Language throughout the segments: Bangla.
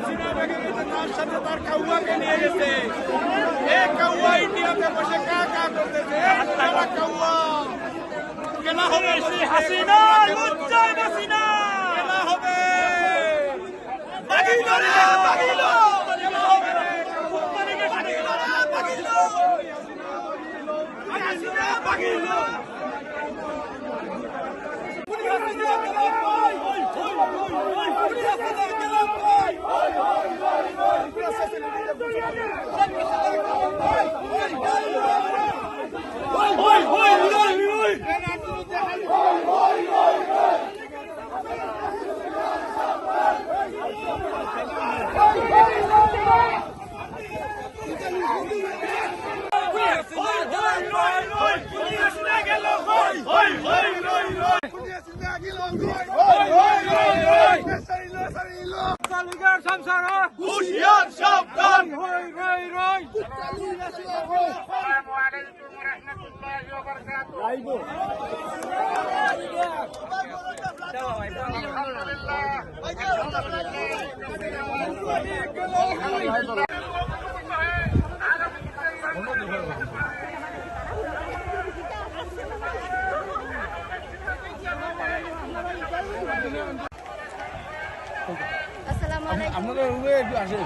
হাসিনা বেগম তার সাথে তার কাউয়াকে নিয়ে গেছে। এই কাউয়া ইন্ডিয়াতে বসে কা কা করতেছে। তারা কাউয়া কেনা হবে হাসিনা, লজ্জায় হাসিনা কেনা হবে। বাগিলো রে বাগিলো কেনা হবে কোম্পানিকে বাগিলো রে বাগিলো হাসিনা বাগিলো।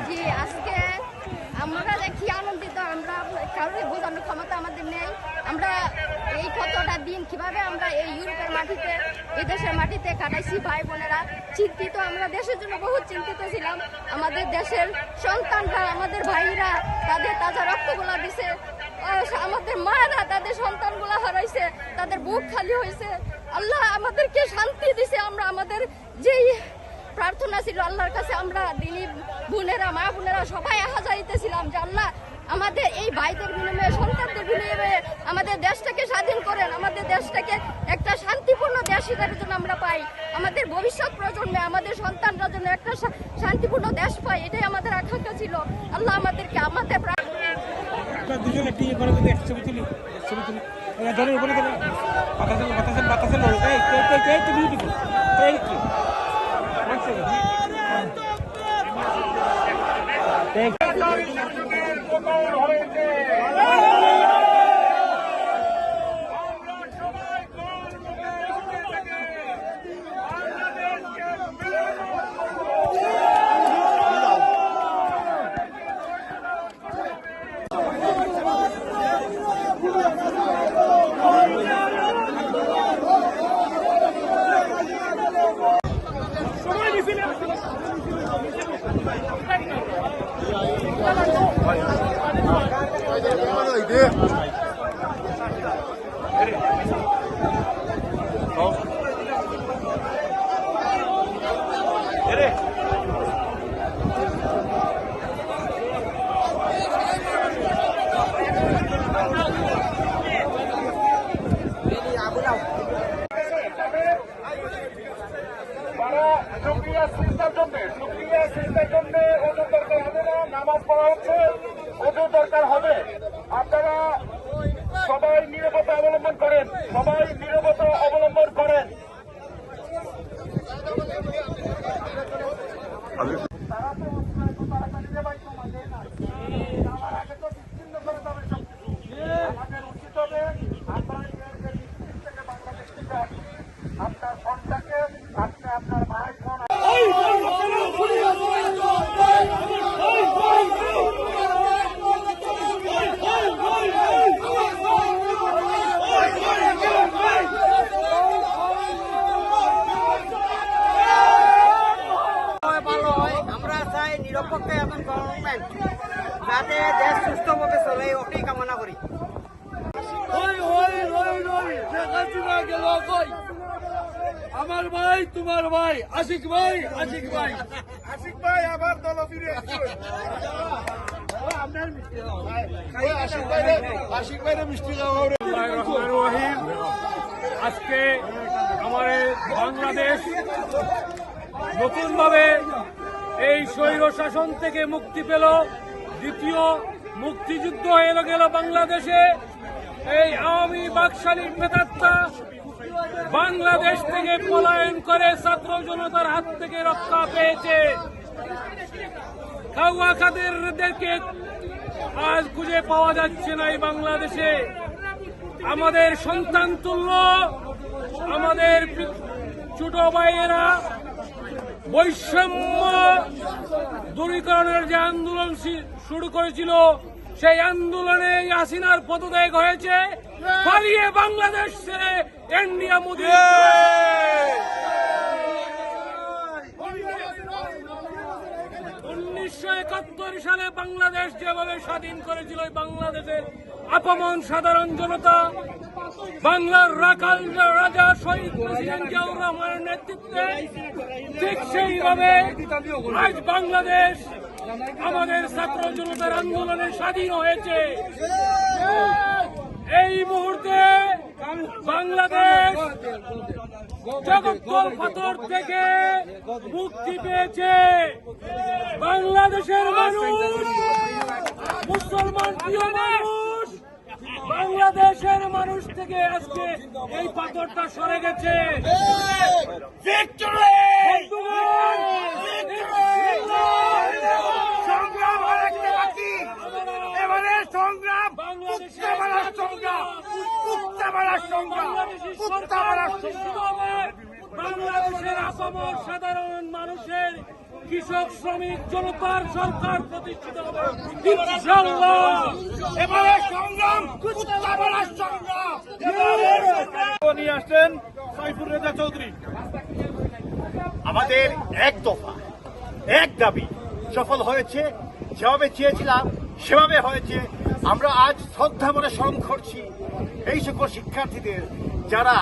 জি, আজকে আমরা দেখি আনন্দিত। আমরা কারোর বোঝানোর ক্ষমতা আমাদের নেই। আমরা এই কতটা দিন কিভাবে আমরা এই ইউরোপের মাটিতে, এই দেশের মাটিতে কাটাইছি ভাই বোনেরা চিন্তিত। আমরা দেশের জন্য বহু চিন্তিত ছিলাম। আমাদের দেশের সন্তানরা, আমাদের ভাইরা তাদের তাজা রক্তগুলা দিছে, আমাদের মায়েরা তাদের সন্তানগুলা হারাইছে, তাদের বুক খালি হয়েছে। আল্লাহ আমাদেরকে শান্তি দিছে। আমরা আমাদের যেই প্রার্থনা ছিল আল্লাহর কাছে, আমরা দিনী বোনেরা মা বোনেরা সবাই হাজারিতেছিলাম যে আল্লাহ আমাদের এই ভাইদের বিনিময়ে, সন্তানদের বিনিময়ে আমাদের দেশটাকে স্বাধীন করেন, আমাদের দেশটাকে একটা শান্তিপূর্ণ দেশ হিসেবে যেন আমরা পাই, আমাদের ভবিষ্যৎ প্রজন্মে আমাদের সন্তানরা যেন একটা শান্তিপূর্ণ দেশ পাই, এটাই আমাদের আকাঙ্ক্ষা ছিল। আল্লাহ আমাদেরকে আমাদের দুজন একটি ইয়ে করে যদি এক ছবি তুলি জলের উপরে বাতাসে বাতাসে বাতাসে বিউটিফুল। নামাজ পড়া হচ্ছে, ওজু দরকার হবে। আপনারা সবাই নীরবতা অবলম্বন করেন, সবাই নীরবতা অবলম্বন করেন। আমাদের উচিত হবে বাংলাদেশ থেকে আপনার ফোনটাকে আপনি আপনার ভাই ফোন নিরপেক্ষ এবং গভর্নমেন্ট যাতে দেশ সুস্থভাবে চলে ওটাই কামনা করি। আমার ভাই, তোমার ভাই, আশিক ভাই, আশিক ভাই, আশিক ভাই আবার দল ফিরে আশিক ভাইরে মিষ্টি খাওয়া। আজকে আমাদের বাংলাদেশ নতুনভাবে এই স্বৈর শাসন থেকে মুক্তি পেল। দ্বিতীয় মুক্তিযুদ্ধ হয়ে গেল বাংলাদেশে। এই আওয়ামী বাকশালী প্রেতাত্মা বাংলাদেশ থেকে পলায়ন করে ছাত্র জনতার হাত থেকে রক্ষা পেয়েছে। খাওয়া খাদেরদেরকে আজ খুঁজে পাওয়া যাচ্ছে না এই বাংলাদেশে। আমাদের সন্তান তুল্য আমাদের ছোট ভাইয়েরা বৈষম্য দূরীকরণের যে আন্দোলন শুরু করেছিল, সেই আন্দোলনে হাসিনার পদত্যাগ হয়েছে, পালিয়ে বাংলাদেশ ছেড়ে ইন্ডিয়া মোদি। 1971 সালে বাংলাদেশ যেভাবে স্বাধীন করেছিল, বাংলাদেশের আপমন সাধারণ জনতা, বাংলার রাখাল রাজা শহীদ প্রেসিডেন্ট জিয়াউর রহমানের নেতৃত্বে, ঠিক সেইভাবে আজ বাংলাদেশ আমাদের ছাত্র জনতার আন্দোলনে স্বাধীন হয়েছে। এই মুহূর্তে বাংলাদেশ জগদ্দল পাথর থেকে মুক্তি পেয়েছে। বাংলাদেশের মানুষ, মুসলমান প্রিয় মানুষ, বাংলাদেশের মানুষ থেকে আজকে এই পাথরটা সরে গেছে। বাংলাদেশের আপামর সাধারণ মানুষের, কৃষক, শ্রমিক জনতার সরকার প্রতিষ্ঠিত হবে ইনশাআল্লাহ। এবারে সংগ্রাম নিয়ে আসছেন সাইফুর রেজা চৌধুরী। আমাদের এক দফা, এক দাবি সফল হয়েছে। যেভাবে চেয়েছিলাম সেভাবে হয়েছে। আমরা আজ শ্রদ্ধা করে স্মরণ করছি এই সকল শিক্ষার্থীদের যারা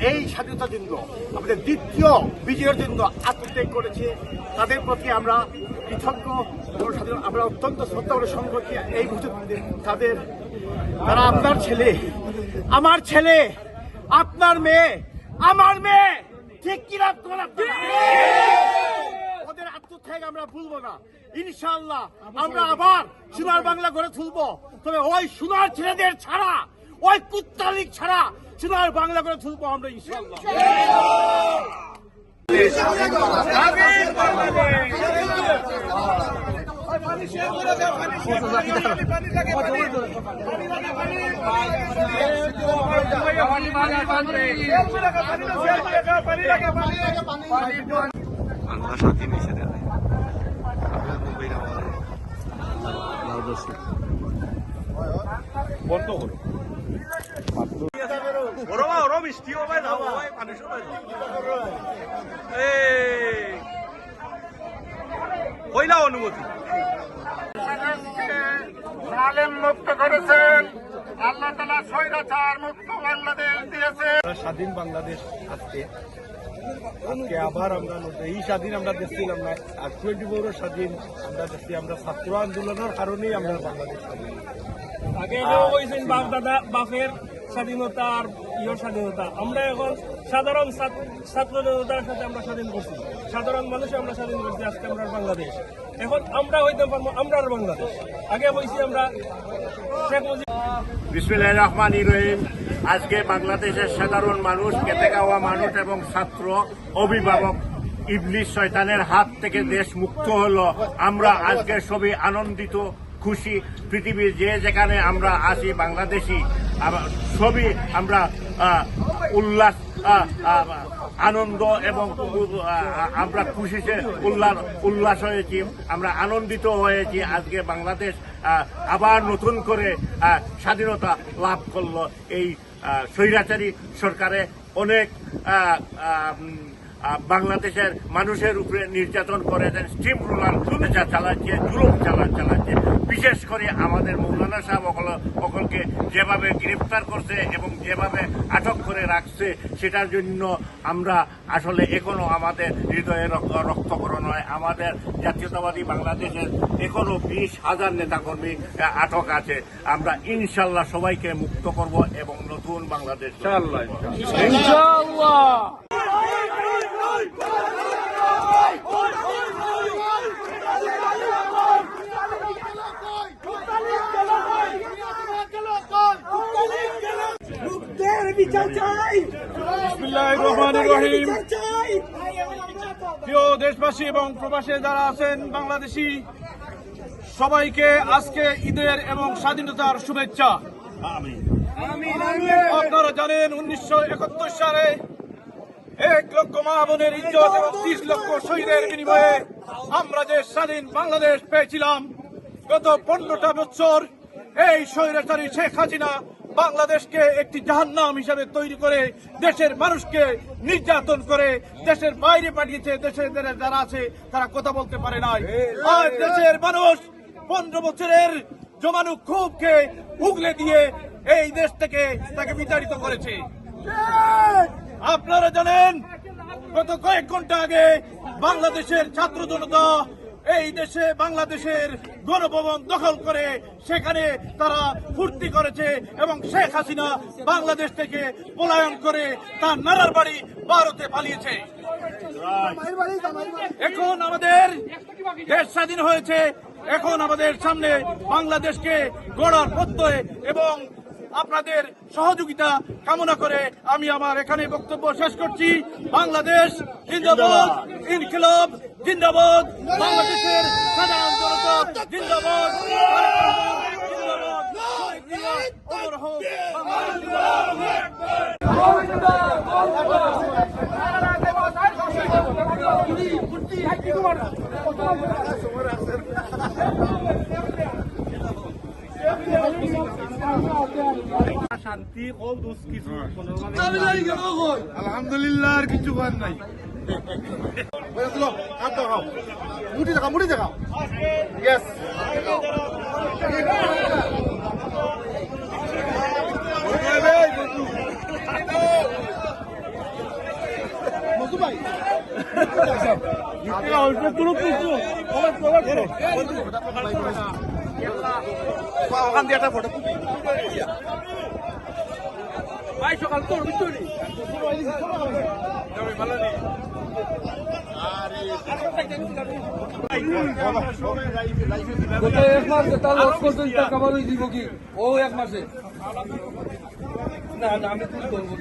এই স্বাধীনতার জন্য, আমাদের দ্বিতীয় বিজয়ের জন্য আত্মত্যাগ করেছে। তাদের প্রতি আমরা কৃতজ্ঞ, আমরা অত্যন্ত শ্রদ্ধা করে স্মরণ করছি। এই মুহূর্তে তারা আপনার ছেলে, আমার ছেলে, আপনার মেয়ে, আমার মেয়ে, ঠিক কিনা? ওদের আত্মত্যাগ আমরা ভুলবো না ইনশাআল্লাহ। আমরা আবার সোনার বাংলা গড়ে তুলবো। তবে ওই সোনার ছেলেদের ছাড়া, ওই কুত্তালিক ছাড়া সোনার বাংলা গড়ে তুলবো আমরা ইনশাআল্লাহ। বন্ধ করো ওরা মিষ্টি হবে না, পানি কইলা অনুমতি জালেম মুক্ত করেছেন আল্লাহ তাআলা, স্বৈরাচার মুক্ত বাংলাদেশ দিয়েছে। স্বাধীন বাংলাদেশ আজকে আবার আমরা এই স্বাধীন আমরা দেখছিলাম না। আর 24 স্বাধীন আমরা দেখছি। আমরা ছাত্র আন্দোলনের কারণেই আমরা বাংলাদেশ স্বাধীন। আগে বলছেন বাপ দাদা বাপের স্বাধীনতা আর ইয়ের স্বাধীনতা, আমরা এখন সাধারণ ছাত্র জনতার সাথে আমরা স্বাধীন করছি, সাধারণ মানুষ আমরা স্বাধীন করছি। আজকে আমরা বাংলাদেশ, এখন আমরা হইতে পারবো আমরা বাংলাদেশ। আগে বলছি আমরা শেখ মুজিব। বিসমিল্লাহির রহমানির রহিম। আজকে বাংলাদেশের সাধারণ মানুষ, খেটে খাওয়া মানুষ এবং ছাত্র, অভিভাবক ইবলিস শয়তানের হাত থেকে দেশ মুক্ত হলো। আমরা আজকে সবই আনন্দিত, খুশি। পৃথিবীর যে যেখানে আমরা আছি বাংলাদেশি, সবই আমরা উল্লাস, আনন্দ এবং আমরা খুশিতে উল্লাস হয়েছি, আমরা আনন্দিত হয়েছি। আজকে বাংলাদেশ আবার নতুন করে স্বাধীনতা লাভ করলো। এই স্বৈরাচারী সরকারে অনেক বাংলাদেশের মানুষের উপরে নির্যাতন করেছেন, স্টিম রুলার চালাচ্ছে, জুলুম চালাচ্ছে। বিশেষ করে আমাদের মৌলানা সাহেব সকলকে যেভাবে গ্রেফতার করছে এবং যেভাবে আটক করে রাখছে, সেটার জন্য আমরা আসলে এখনো আমাদের হৃদয়ে রক্তকরণ হয়। আমাদের জাতীয়তাবাদী বাংলাদেশের এখনো 20,000 নেতাকর্মী আটক আছে। আমরা ইনশাল্লাহ সবাইকে মুক্ত করব এবং নতুন বাংলাদেশ ইনশাআল্লাহ। বিসমিল্লাহির রহমানির রহিম। প্রিয় দেশবাসী এবং প্রবাসে যারা আছেন বাংলাদেশি সবাইকে আজকে ঈদের এবং স্বাধীনতার শুভেচ্ছা। আপনারা জানেন 1971 সালে 1 লক্ষ মা বোনের ইজ্জত এবং 30 লক্ষ শহীদের বিনিময়ে আমরা যে স্বাধীন বাংলাদেশ পেয়েছিলাম। গত 15টা বছর এই স্বৈরাচারী শেখ হাসিনা বাংলাদেশকে একটি জাহান্নাম হিসেবে তৈরি করে দেশের মানুষকে নির্যাতন করে দেশের বাইরে পাঠিয়েছে। দেশের যারা আছে তারা কথা বলতে পারে নাই। আর দেশের মানুষ 15 বছরের জমানো ক্ষোভকে উগলে দিয়ে এই দেশ থেকে তাকে বিতাড়িত করেছে। আপনারা জানেন গত কয়েক ঘন্টা আগে বাংলাদেশের ছাত্র জনতা এই দেশে বাংলাদেশের গণভবন দখল করে সেখানে তারা ফুর্তি করেছে এবং শেখ হাসিনা বাংলাদেশ থেকে পলায়ন করে তার নানার বাড়ি ভারতে পালিয়েছে। এখন আমাদের দেশ স্বাধীন হয়েছে। এখন আমাদের সামনে বাংলাদেশকে গড়ার প্রত্যয় এবং আপনাদের সহযোগিতা কামনা করে আমি আমার এখানে বক্তব্য শেষ করছি। বাংলাদেশ জিন্দাবাদ, ইনকিলাব জিন্দাবাদ, বাংলাদেশের সাধারণ জনতা জিন্দাবাদ, অমর হোক শান্তি কল দুস কিছু আলহামদুলিল্লাহ আর কিছু করার নাই। মুড়ি দেখা ইয়েস ভাই সকাল তোর বিচুরি এক মাসে তার লস করতে টাকা বারোই দিব কি ও এক মাসে না না আমি তুই করবো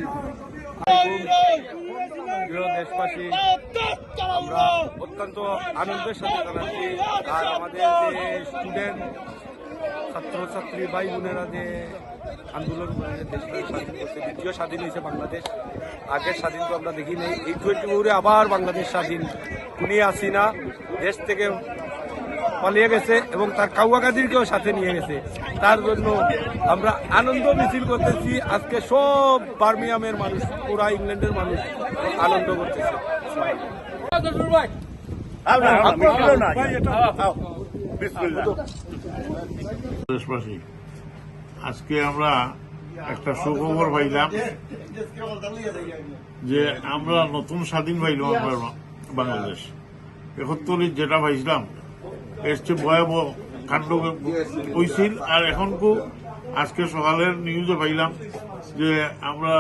দেশবাসী আমরা অত্যন্ত আনন্দের সাথে জানাচ্ছি। আর আমাদের যে স্টুডেন্ট ছাত্রছাত্রী ভাই বোনেরা যে আন্দোলন করে দেশকে স্বাধীন করছে, দ্বিতীয় স্বাধীন হয়েছে বাংলাদেশ। আগের স্বাধীন তো আমরা দেখি নাই। এই 24 আবার বাংলাদেশ স্বাধীন। কুনি হাসিনা দেশ থেকে পালিয়ে গেছে এবং তার কাউয়া কাদিরকেও সাথে নিয়ে গেছে। তার জন্য আমরা আনন্দ মিছিল করতেছি। আজকে সব বার্মিয়ামের মানুষ, পুরা ইংল্যান্ডের মানুষ আনন্দ করতেছে। দেশবাসী, আজকে আমরা একটা সুখবর পাইলাম যে আমরা নতুন স্বাধীন পাইলাম। আমরা বাংলাদেশ 71 যেটা পাইছিলাম এর চেয়ে ভয়াবহ কাণ্ড হয়েছিল। আর এখন আজকে সকালের নিউজে পাইলাম যে আমরা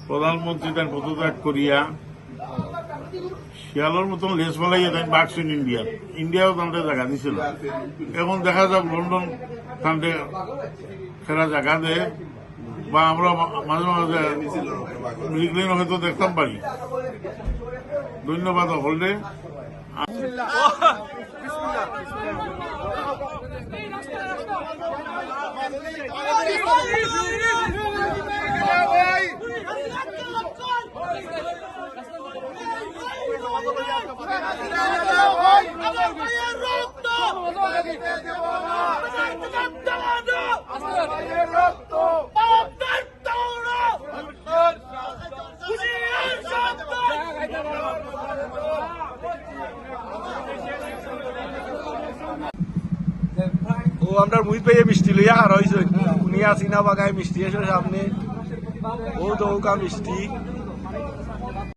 প্রধানমন্ত্রী তার পদত্যাগ করিয়া শিয়ালের মতন লেস ফেলাইয়া তাই বাকছেন ইন্ডিয়াও তাদের জায়গা দিছিল। এখন দেখা যাক লন্ডন তাদের ফেরা জায়গা দেয় বা আমরা মাঝে মাঝে মিলিগ্লেন হয়তো দেখতাম পারি। ধন্যবাদ হলডে। আমরা মুই পেয়ে মিষ্টি লইয়া আর হয়েছে কুনিয়া চিনা বাগায় মিষ্টি এসে সামনে ও দৌকা মিষ্টি